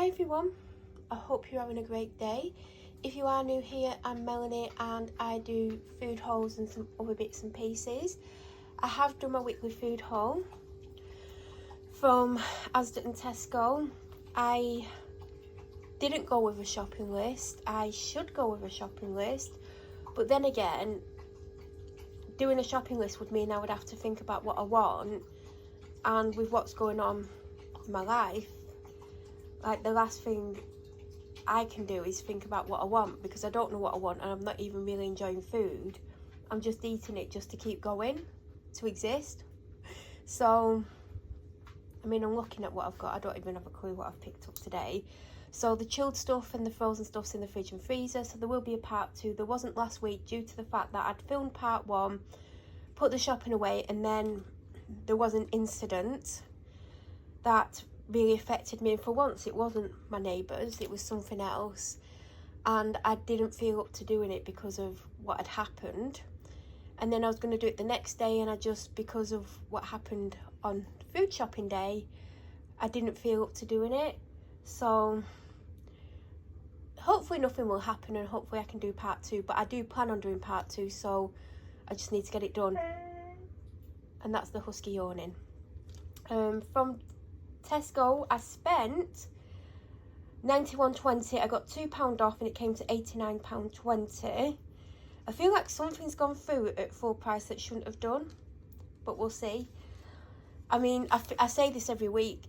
Hi everyone, I hope you're having a great day. If you are new here, I'm Melanie and I do food hauls and some other bits and pieces. I have done my weekly food haul from Asda and Tesco. I didn't go with a shopping list. I should go with a shopping list, but then again, doing a shopping list would mean I would have to think about what I want, and with what's going on in my life, like the last thing I can do is think about what I want, because I don't know what I want and I'm not even really enjoying food. I'm just eating it just to keep going, to exist. So, I mean, I'm looking at what I've got. I don't even have a clue what I've picked up today. So the chilled stuff and the frozen stuff's in the fridge and freezer, so there will be a part 2. There wasn't last week due to the fact that I'd filmed part 1, put the shopping away, and then there was an incident that really affected me, and for once it wasn't my neighbours, it was something else, and I didn't feel up to doing it because of what had happened. And then I was going to do it the next day, and I just, because of what happened on food shopping day, I didn't feel up to doing it. So hopefully nothing will happen and hopefully I can do part 2, but I do plan on doing part 2, so I just need to get it done. And that's the husky yawning. From Tesco, I spent £91.20. I got £2 off and it came to £89.20. I feel like something's gone through at full price that shouldn't have done, but we'll see. I mean, I say this every week.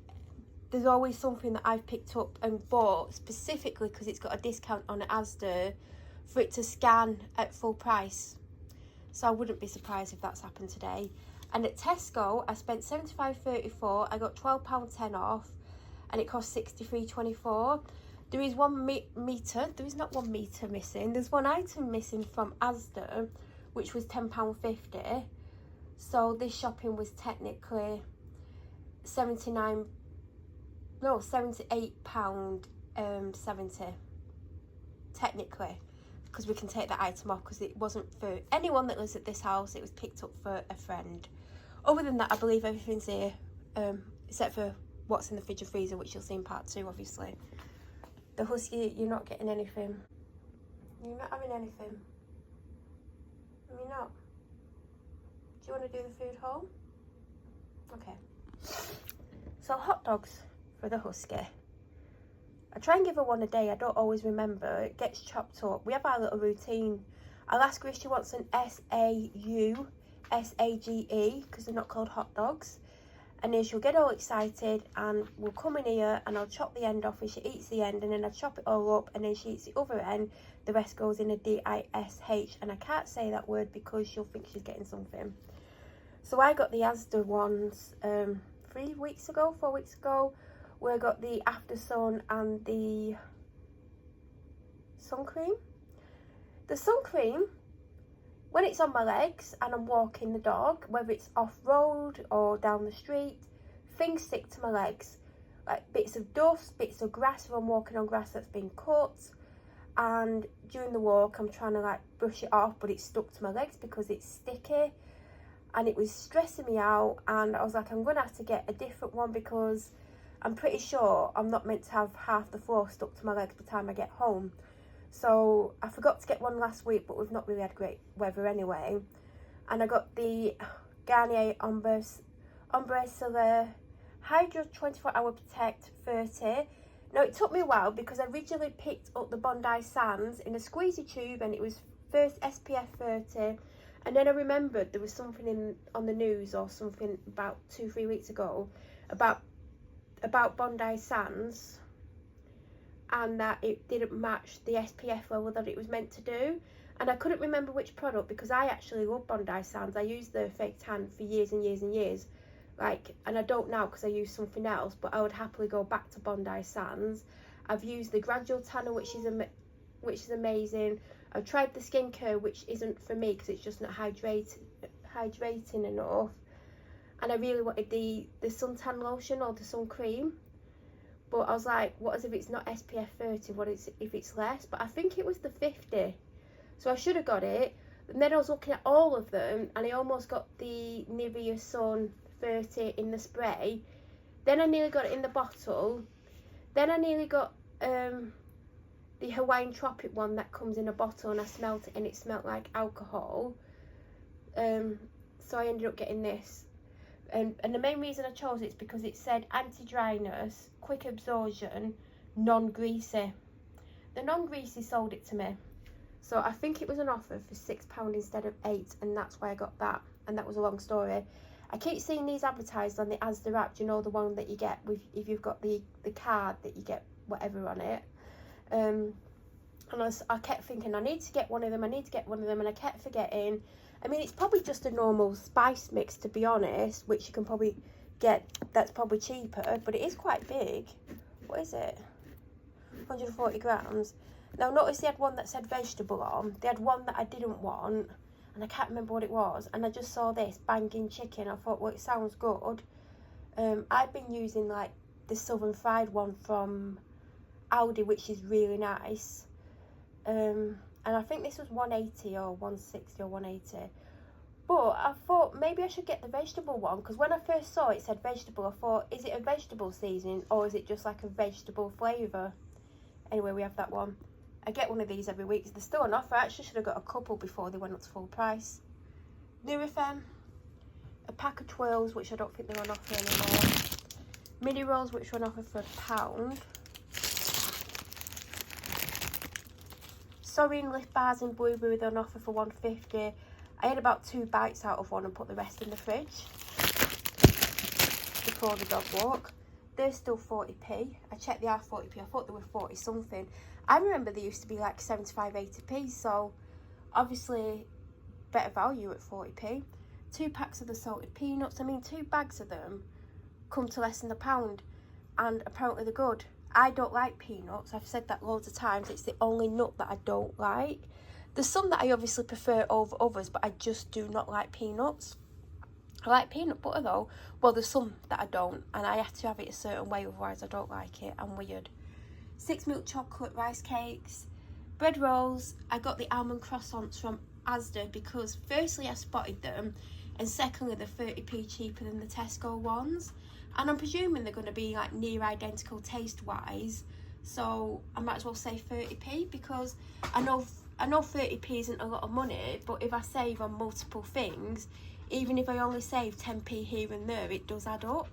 There's always something that I've picked up and bought specifically because it's got a discount on Asda for it to scan at full price. So I wouldn't be surprised if that's happened today. And at Tesco, I spent £75.34. I got £12.10 off, and it cost £63.24. There is one metre. There is not 1 metre missing. There's one item missing from Asda, which was £10.50. So this shopping was technically £78.70. Technically, because we can take that item off because it wasn't for anyone that lives at this house. It was picked up for a friend. Other than that, I believe everything's here, except for what's in the fridge and freezer, which you'll see in part 2, obviously. The husky, you're not getting anything. You're not having anything. You're not. Do you want to do the food haul? Okay. So hot dogs for the husky. I try and give her one a day. I don't always remember. It gets chopped up. We have our little routine. I'll ask her if she wants an SAUSAGE, because they're not called hot dogs. And then she'll get all excited and we'll come in here and I'll chop the end off and she eats the end, and then I chop it all up and then she eats the other end. The rest goes in a DISH, and I can't say that word because she'll think she's getting something. So I got the Asda ones 4 weeks ago, where I got the After Sun and the sun cream. The sun cream, when it's on my legs and I'm walking the dog, whether it's off-road or down the street, things stick to my legs. Like bits of dust, bits of grass if I'm walking on grass that's been cut. And during the walk, I'm trying to like brush it off, but it's stuck to my legs because it's sticky. And it was stressing me out, and I was like, I'm going to have to get a different one because I'm pretty sure I'm not meant to have half the floor stuck to my legs by the time I get home. So I forgot to get one last week, but we've not really had great weather anyway. And I got the Garnier Ombre Soleil Hydra 24-Hour Protect 30. Now, it took me a while because I originally picked up the Bondi Sands in a squeezy tube, and it was first SPF 30. And then I remembered there was something on the news or something about 2-3 weeks ago about Bondi Sands, and that it didn't match the SPF level that it was meant to do. And I couldn't remember which product because I actually love Bondi Sands. I used the fake tan for years and years and years, and I don't now because I use something else, but I would happily go back to Bondi Sands. I've used the gradual tanner, which is amazing. I've tried the skincare, which isn't for me because it's just not hydrating enough. And I really wanted the suntan lotion or the sun cream, but I was like, what if it's not SPF 30? What is if it's less? But I think it was the 50, so I should have got it. And then I was looking at all of them, and I almost got the Nivea Sun 30 in the spray. Then I nearly got it in the bottle. Then I nearly got the Hawaiian Tropic one that comes in a bottle, and I smelt it and it smelt like alcohol. So I ended up getting this. And the main reason I chose it is because it said anti-dryness, quick absorption, non-greasy. The non-greasy sold it to me. So I think it was an offer for £6 instead of £8, and that's why I got that. And that was a long story. I keep seeing these advertised on the Asda app. Do you know, the one that you get with, if you've got the card that you get whatever on it. And I kept thinking, I need to get one of them, and I kept forgetting. I mean, it's probably just a normal spice mix, to be honest, which you can probably get, that's probably cheaper, but it is quite big. What is it? 140 grams. Now, notice they had one that said vegetable on. They had one that I didn't want, and I can't remember what it was. And I just saw this, banging chicken. I thought, well, it sounds good. I've been using, like, the Southern Fried one from Aldi, which is really nice. And I think this was 180 or 160 or 180. But I thought maybe I should get the vegetable one, because when I first saw it said vegetable, I thought, is it a vegetable seasoning or is it just like a vegetable flavour? Anyway, we have that one. I get one of these every week. They're still on offer. I actually should have got a couple before they went up to full price. Nurofen, a pack of twirls, which I don't think they're on offer anymore. Mini rolls, which were on offer for £1. Sorry, Lift bars in blueberry, they're on offer for £1.50. I had about 2 bites out of one and put the rest in the fridge before the dog walk. They're still 40p. I checked, they are 40p. I thought they were 40 something. I remember they used to be like 75, 80p, so obviously better value at 40p. 2 packs of the salted peanuts. I mean, 2 bags of them come to less than £1, and apparently they're good. I don't like peanuts. I've said that loads of times. It's the only nut that I don't like. There's some that I obviously prefer over others, but I just do not like peanuts. I like peanut butter though. Well, there's some that I don't, and I have to have it a certain way, otherwise I don't like it. I'm weird. 6 milk chocolate rice cakes. Bread rolls. I got the almond croissants from Asda because firstly I spotted them, and secondly they're 30p cheaper than the Tesco ones. And I'm presuming they're going to be like near identical taste wise, so I might as well say 30p, because I know 30p isn't a lot of money, but if I save on multiple things, even if I only save 10p here and there, it does add up.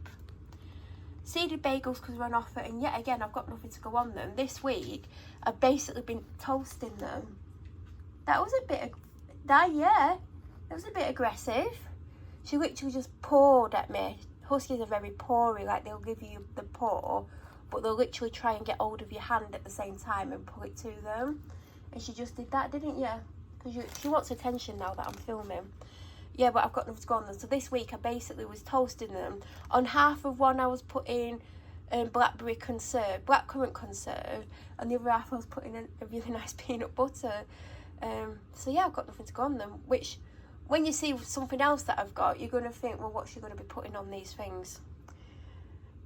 Seeded bagels because we're on offer, and yet again I've got nothing to go on them. This week I've basically been toasting them. That was a bit aggressive. She literally just poured at me. Huskies are very pory, like they'll give you the paw, but they'll literally try and get hold of your hand at the same time and pull it to them. And she just did that, didn't you? Because she wants attention now that I'm filming. Yeah, but I've got nothing to go on them. So this week I basically was toasting them. On half of one I was putting blackcurrant conserve, and the other half I was putting in a really nice peanut butter. So yeah, I've got nothing to go on them, which when you see something else that I've got, you're going to think, well, what's she going to be putting on these things?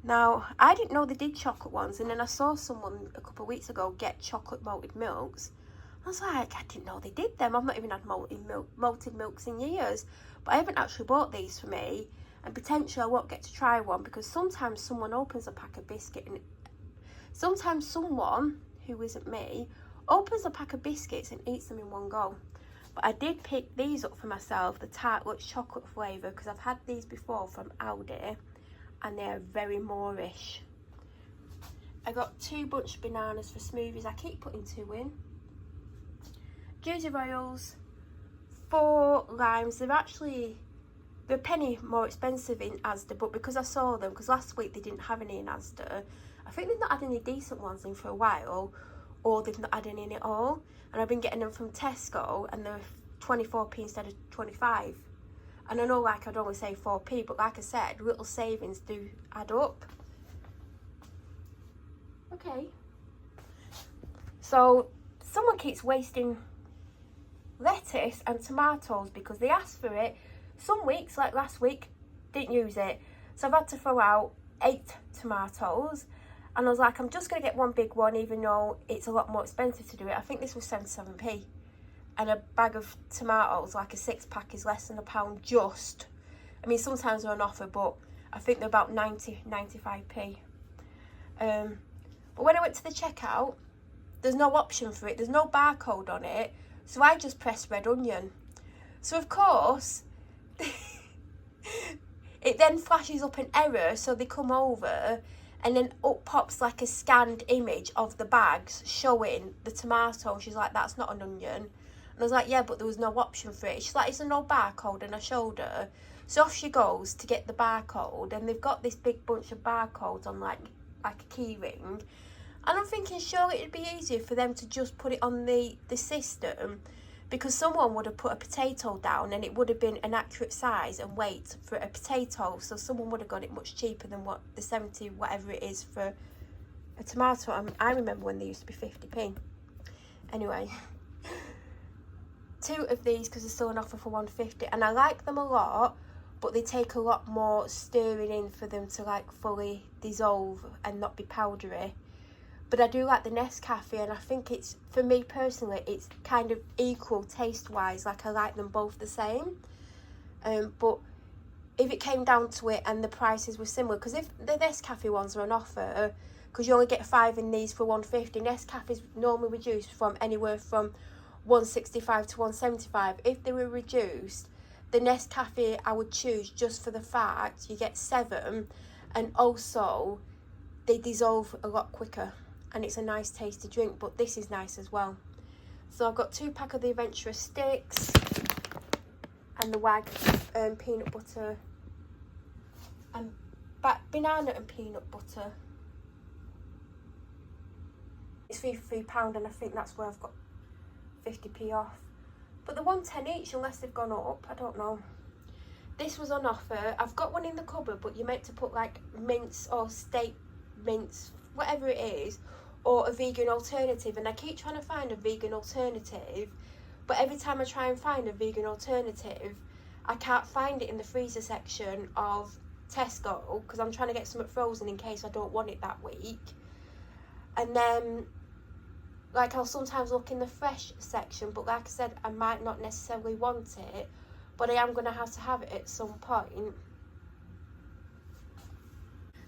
Now, I didn't know they did chocolate ones, and then I saw someone a couple of weeks ago get chocolate malted milks. I was like, I didn't know they did them. I've not even had malted milks in years. But I haven't actually bought these for me, and potentially I won't get to try one, because sometimes someone opens a pack of biscuit, and sometimes someone, who isn't me, opens a pack of biscuits and eats them in one go. But I did pick these up for myself, the Tartlets chocolate flavour, because I've had these before from Aldi, and they're very Moorish. I got 2 bunch of bananas for smoothies. I keep putting 2 in. Ginger oils, 4 limes. They're a penny more expensive in Asda, but because I saw them, because last week they didn't have any in Asda, I think they've not had any decent ones in for a while, or they've not had any in at all. And I've been getting them from Tesco, and they're 24p instead of 25. And I know, like, I'd only say 4p, but like I said, little savings do add up. Okay. So someone keeps wasting lettuce and tomatoes because they asked for it. Some weeks, like last week, didn't use it. So I've had to throw out 8 tomatoes. And I was like, I'm just going to get one big one, even though it's a lot more expensive to do it. I think this was 77p. And a bag of tomatoes, like a 6-pack, is less than £1 just. I mean, sometimes they're on offer, but I think they're about 90, 95p. But when I went to the checkout, there's no option for it. There's no barcode on it. So I just pressed red onion. So of course, it then flashes up an error. So they come over and then up pops like a scanned image of the bags showing the tomato. She's like, that's not an onion. And I was like, yeah, but there was no option for it. She's like, it's a no barcode. And I showed her. So off she goes to get the barcode. And they've got this big bunch of barcodes on like a key ring. And I'm thinking, surely it'd be easier for them to just put it on the system, because someone would have put a potato down and it would have been an accurate size and weight for a potato. So someone would have got it much cheaper than what the 70 whatever it is for a tomato. I remember when they used to be 50p. Anyway, 2 of these because they're still on offer for £1.50, and I like them a lot, but they take a lot more stirring in for them to like fully dissolve and not be powdery. But I do like the Nescafe, and I think it's, for me personally, it's kind of equal taste-wise. Like, I like them both the same. But if it came down to it and the prices were similar, because if the Nescafe ones are on offer, because you only get 5 in these for £1.50, Nescafe's normally reduced from anywhere from £1.65 to £1.75. If they were reduced, the Nescafe I would choose just for the fact you get 7, and also they dissolve a lot quicker. And it's a nice tasty drink, but this is nice as well. So I've got 2 pack of the Adventurous sticks and the Wag peanut butter and banana and peanut butter. It's £3 and I think that's where I've got 50p off. But they're £1.10 each unless they've gone up, I don't know. This was on offer. I've got one in the cupboard, but you're meant to put like mince or steak mince, whatever it is, or a vegan alternative, and I keep trying to find a vegan alternative, but every time I try and find a vegan alternative, I can't find it in the freezer section of Tesco, because I'm trying to get something frozen in case I don't want it that week. And then like I'll sometimes look in the fresh section, but like I said, I might not necessarily want it, but I am going to have it at some point.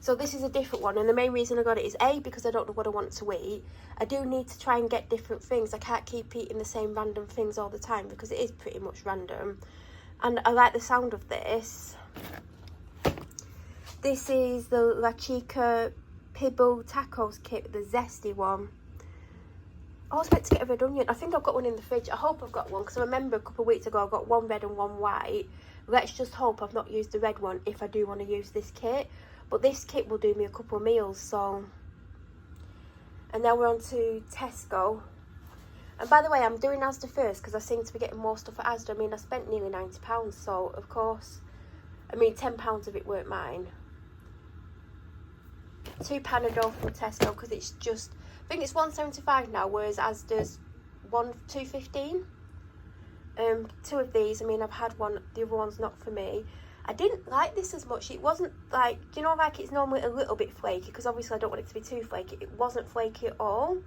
So this is a different one, and the main reason I got it is A, because I don't know what I want to eat. I do need to try and get different things. I can't keep eating the same random things all the time, because it is pretty much random. And I like the sound of this. This is the La Chica Pibble Tacos Kit, the zesty one. I was meant to get a red onion. I think I've got one in the fridge. I hope I've got one, because I remember a couple of weeks ago I got one red and one white. Let's just hope I've not used the red one if I do want to use this kit. But this kit will do me a couple of meals, so. And now we're on to Tesco. And by the way, I'm doing Asda first because I seem to be getting more stuff at Asda. I mean, I spent nearly £90, so of course, I mean, £10 of it weren't mine. 2 Panadol from Tesco because it's just, I think it's £1.75 now, whereas Asda's £2.15. 2 of these, I mean, I've had one, the other one's not for me. I didn't like this as much. It wasn't like, do you know, like it's normally a little bit flaky, because obviously I don't want it to be too flaky. It wasn't flaky at all.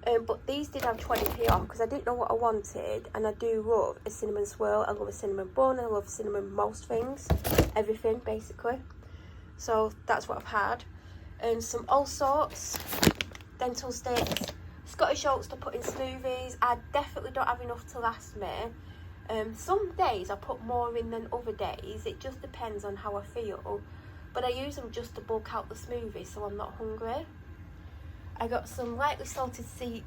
But these did have 20p off because I didn't know what I wanted, and I do love a cinnamon swirl. I love a cinnamon bun. I love cinnamon most things, everything basically. So that's what I've had. And some all sorts, dental sticks, Scottish oats to put in smoothies. I definitely don't have enough to last me. Some days I put more in than other days. It just depends on how I feel. But I use them just to bulk out the smoothie so I'm not hungry. I got some lightly sea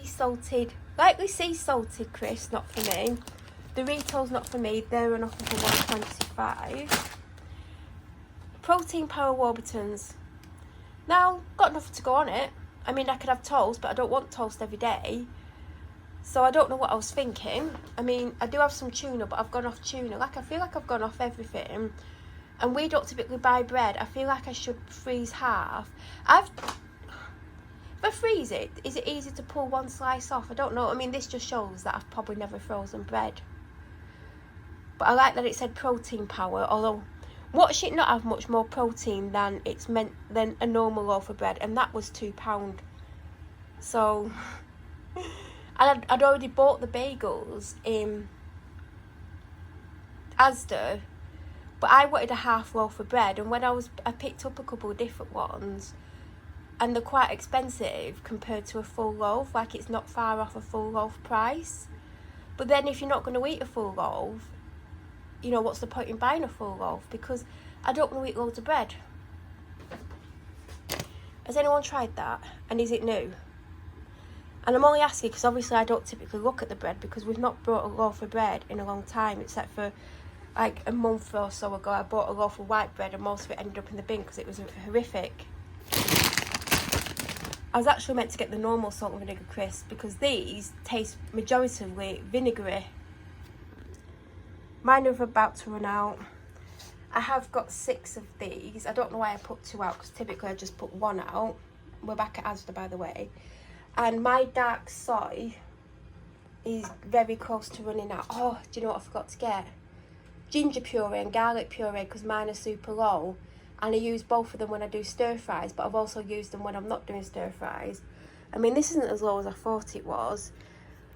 salted crisps, not for me. Doritos, not for me. They're on offer for £1.25. Protein Power Warburtons. Now, got nothing to go on it. I mean, I could have toast, but I don't want toast every day. So I don't know what I was thinking. I mean, I do have some tuna, but I've gone off tuna. Like, I feel like I've gone off everything. And we don't typically buy bread. I feel like I should freeze half. If I freeze it, is it easy to pull one slice off? I don't know. I mean, this just shows that I've probably never frozen bread. But I like that it said protein power, although what should not have much more protein than it's meant than a normal loaf of bread, and that was £2. So, and I'd already bought the bagels in Asda, but I wanted a half loaf of bread, and when I picked up a couple of different ones, and they're quite expensive compared to a full loaf. Like, it's not far off a full loaf price. But then if you're not going to eat a full loaf, you know, what's the point in buying a full loaf? Because I don't want to eat loads of bread. Has anyone tried that? And is it new? And I'm only asking because obviously I don't typically look at the bread, because we've not bought a loaf of bread in a long time, except for like a month or so ago I bought a loaf of white bread and most of it ended up in the bin because it was horrific. I was actually meant to get the normal salt and vinegar crisps because these taste majoritively vinegary. Mine are about to run out. I have got 6 of these. I don't know why I put 2 out, because typically I just put 1 out. We're back at Asda, by the way. And my dark soy is very close to running out. Oh, do you know what I forgot to get? Ginger puree and garlic puree, because mine are super low. And I use both of them when I do stir fries, but I've also used them when I'm not doing stir fries. I mean, this isn't as low as I thought it was.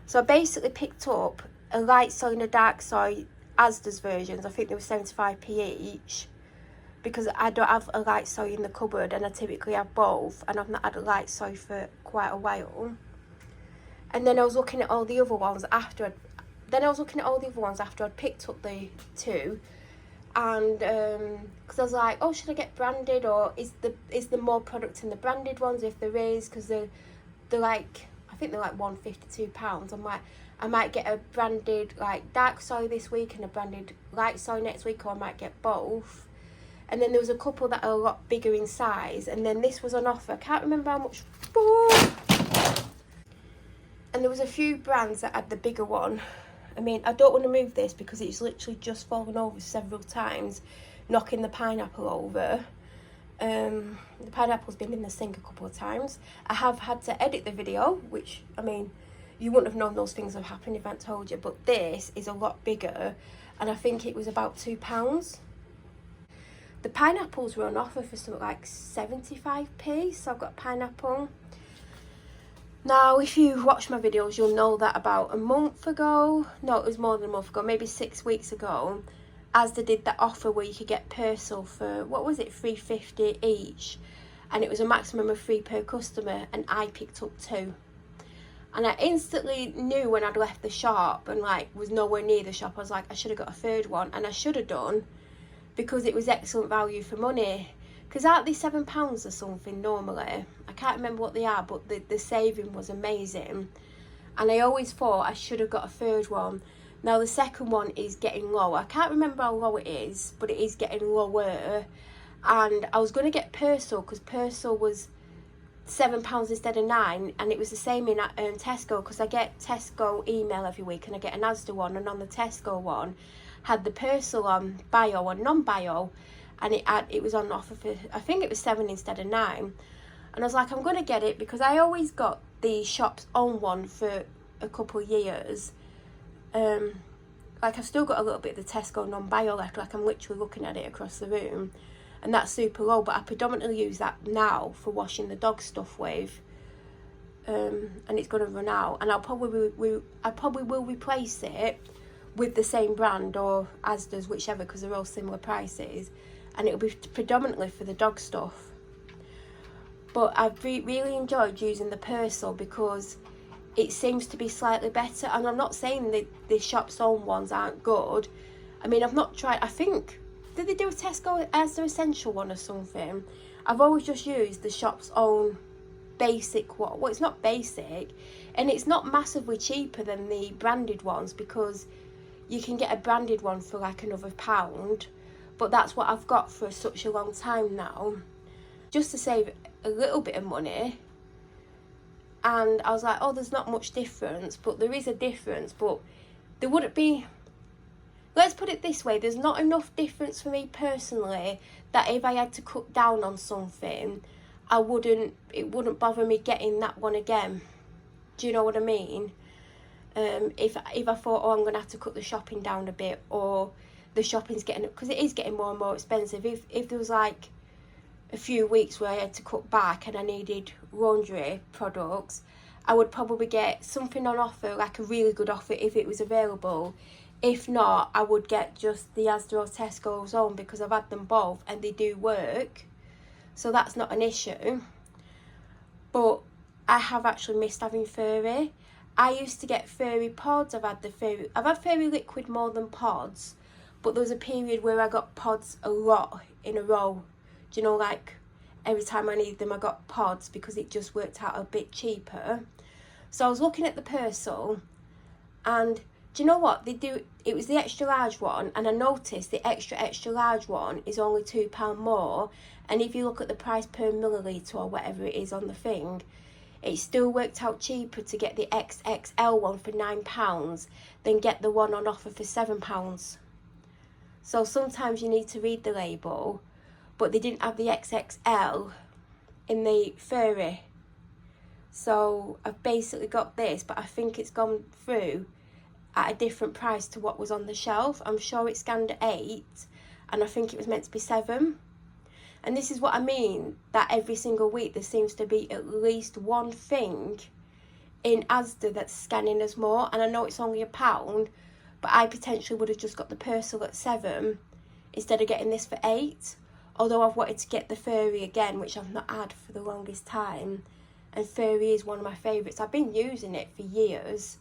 So I basically picked up a light soy and a dark soy, Asda's versions. I think they were 75p each, because I don't have a light soy in the cupboard and I typically have both, and I've not had a light soy for quite a while. And then I was looking at all the other ones after I'd picked up the 2, and because I was like, oh, should I get branded, or is there more product in the branded ones? If there is, because they're like, I think they're like £152. I'm like, I might get a branded like dark soy this week and a branded light soy next week, or I might get both. And then there was a couple that are a lot bigger in size, and then this was on offer. I can't remember how much for. And there was a few brands that had the bigger one. I mean, I don't want to move this because it's literally just fallen over several times, knocking the pineapple over. The pineapple's been in the sink a couple of times. I have had to edit the video, which, I mean, you wouldn't have known those things have happened if I hadn't told you, but this is a lot bigger, and I think it was about £2. The pineapples were on offer for something like 75p, so I've got pineapple. Now, if you watch my videos, you'll know that about a month ago, no, it was more than a month ago, maybe 6 weeks ago, Asda did that offer where you could get parcel for, what was it, £3.50 each, and it was a maximum of 3 per customer, and I picked up 2. And I instantly knew when I'd left the shop and like was nowhere near the shop, I was like, I should have got a 3rd one, and I should have done, because it was excellent value for money. Because aren't they £7 or something normally? I can't remember what they are, but the saving was amazing. And I always thought I should have got a 3rd one. Now the 2nd one is getting low. I can't remember how low it is, but it is getting lower. And I was going to get Persil, because Persil was £7 instead of 9, and it was the same in Tesco, because I get Tesco email every week and I get an Asda one, and on the Tesco one had the Persil on bio and non-bio, and it was on offer for, I think it was 7 instead of 9. And I was like, I'm going to get it, because I always got the shop's own one for a couple of years. Like, I've still got a little bit of the Tesco non-bio left, like I'm literally looking at it across the room, and that's super low, but I predominantly use that now for washing the dog stuff with, and it's going to run out, and I probably will replace it with the same brand or Asda's, whichever, because they're all similar prices, and it'll be predominantly for the dog stuff. But I've really enjoyed using the Persil because it seems to be slightly better, and I'm not saying the shop's own ones aren't good. I mean, I've not tried, I think, did they do a Tesco Asda Essential one or something? I've always just used the shop's own basic one. Well, it's not basic, and it's not massively cheaper than the branded ones, because you can get a branded one for like another £1, but that's what I've got for such a long time now, just to save a little bit of money. And I was like, oh, there's not much difference, but there is a difference, but there wouldn't be, let's put it this way, there's not enough difference for me personally that if I had to cut down on something, it wouldn't bother me getting that one again. Do you know what I mean? If I thought, oh, I'm going to have to cut the shopping down a bit, or the shopping's getting, because it is getting more and more expensive, if there was like a few weeks where I had to cut back and I needed laundry products, I would probably get something on offer, like a really good offer if it was available. If not, I would get just the Asda or Tesco's own, because I've had them both and they do work, so that's not an issue. have actually missed having fairy. I used to get fairy pods. I've had fairy liquid more than pods, but there was a period where I got pods a lot in a row. Do you know, like every time I needed them I got pods because it just worked out a bit cheaper. So I was looking at the Persil, and do you know what they do? It was the extra large one, and I noticed the extra large one is only £2 more. And if you look at the price per milliliter or whatever it is on the thing, it still worked out cheaper to get the XXL one for £9 than get the one on offer for £7. So sometimes you need to read the label, but they didn't have the XXL in the fairy. So I've basically got this, but I think it's gone through at a different price to what was on the shelf. I'm sure it scanned at 8 and I think it was meant to be 7. And this is what I mean, that every single week there seems to be at least one thing in Asda that's scanning as more. And I know it's only £1, but I potentially would have just got the Persil at 7 instead of getting this for 8. Although I've wanted to get the fairy again, which I've not had for the longest time. And fairy is one of my favourites. I've been using it for years.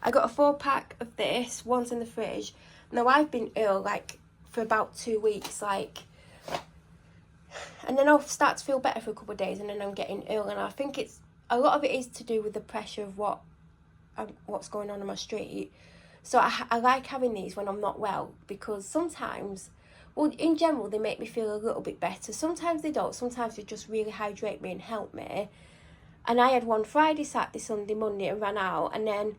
I got a 4-pack of this, one's in the fridge. Now I've been ill like for about 2 weeks, like, and then I'll start to feel better for a couple of days and then I'm getting ill. And I think it's, a lot of it is to do with the pressure of what's going on my street. So I like having these when I'm not well, because sometimes, well, in general, they make me feel a little bit better. Sometimes they don't. Sometimes they just really hydrate me and help me. And I had one Friday, Saturday, Sunday, Monday and ran out. And then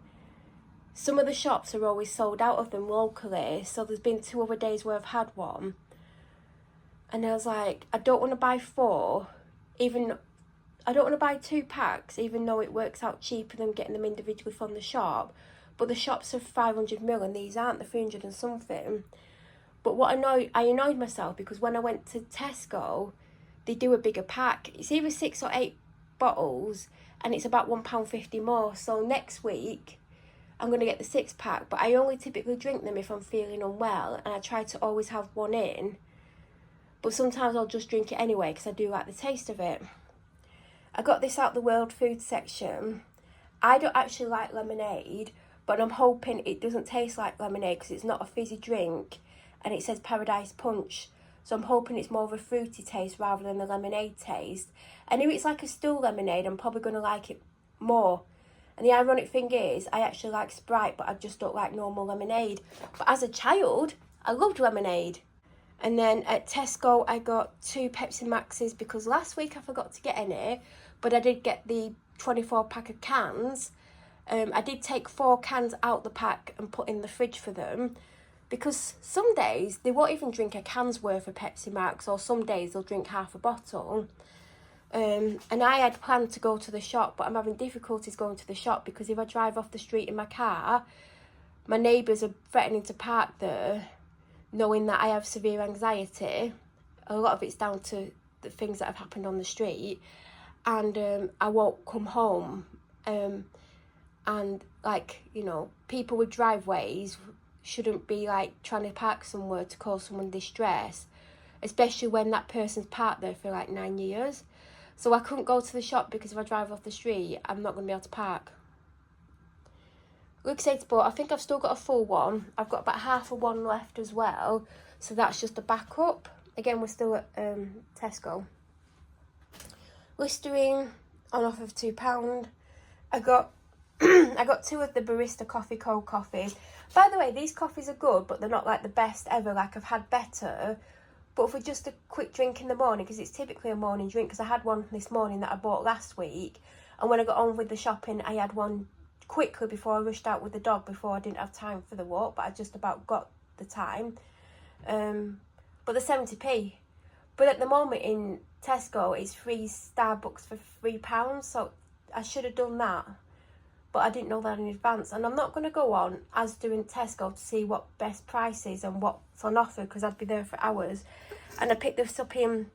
some of the shops are always sold out of them locally. So there's been 2 other days where I've had one. And I was like, I don't want to buy 4. I don't want to buy 2 packs, even though it works out cheaper than getting them individually from the shop. But the shops are 500ml and these aren't, the 300 and something. But I annoyed myself because when I went to Tesco, they do a bigger pack. It's either 6 or 8 bottles and it's about £1.50 more. So next week I'm going to get the 6-pack, but I only typically drink them if I'm feeling unwell, and I try to always have one in. But sometimes I'll just drink it anyway because I do like the taste of it. I got this out the world food section. I don't actually like lemonade, but I'm hoping it doesn't taste like lemonade because it's not a fizzy drink and it says Paradise Punch. So I'm hoping it's more of a fruity taste rather than the lemonade taste. And if it's like a still lemonade, I'm probably going to like it more. And the ironic thing is, I actually like Sprite, but I just don't like normal lemonade. But as a child, I loved lemonade. And then at Tesco, I got 2 Pepsi Maxes because last week I forgot to get any, but I did get the 24-pack of cans. I did take 4 cans out the pack and put in the fridge for them, because some days they won't even drink a can's worth of Pepsi Max, or some days they'll drink half a bottle. And I had planned to go to the shop, but I'm having difficulties going to the shop because if I drive off the street in my car, my neighbours are threatening to park there, knowing that I have severe anxiety. A lot of it's down to the things that have happened on the street, and I won't come home. And like, you know, people with driveways shouldn't be like trying to park somewhere to cause someone distress, especially when that person's parked there for like 9 years. So I couldn't go to the shop because if I drive off the street, I'm not going to be able to park. Lucozade Sport, I think I've still got a full one. I've got about half of one left as well. So that's just a backup. Again, we're still at Tesco. Listerine on offer of £2. I got 2 of the Barista Coffee cold coffees. By the way, these coffees are good, but they're not like the best ever. Like, I've had better. But for just a quick drink in the morning, because it's typically a morning drink, because I had one this morning that I bought last week. And when I got on with the shopping, I had one quickly before I rushed out with the dog, before I didn't have time for the walk, but I just about got the time. But they're 70p. But at the moment in Tesco, it's free Starbucks for £3, so I should have done that. But I didn't know that in advance. And I'm not going to go on Asda and Tesco to see what best price is and what's on offer, because I'd be there for hours. And I picked this up in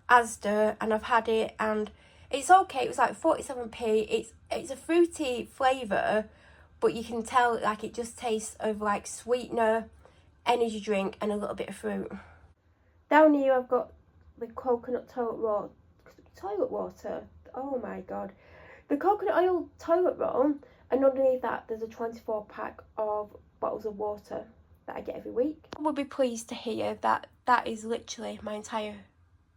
Asda and I've had it and it's okay. It was like 47p. It's a fruity flavour, but you can tell like it just tastes of like sweetener, energy drink and a little bit of fruit. Down here I've got the coconut toilet water. Oh my god. the coconut oil toilet roll, and underneath that there's a 24 pack of bottles of water that I get every week. I would be pleased to hear that that is literally my entire,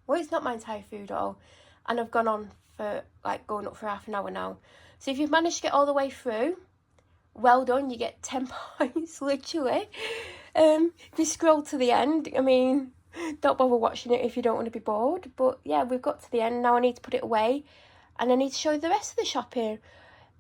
well, it's not my entire food haul, and I've gone on for like going up for half an hour now. So if you've managed to get all the way through, well done, you get 10 points literally. If you scroll to the end, I mean, don't bother watching it if you don't want to be bored, but yeah, we've got to the end. Now I need to put it away and I need to show you the rest of the shopping.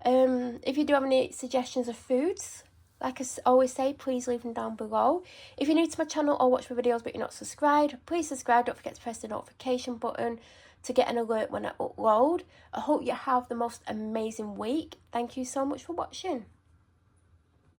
If you do have any suggestions of foods, like I always say, please leave them down below. If you're new to my channel or watch my videos but you're not subscribed, please subscribe. Don't forget to press the notification button to get an alert when I upload. I hope you have the most amazing week. Thank you so much for watching.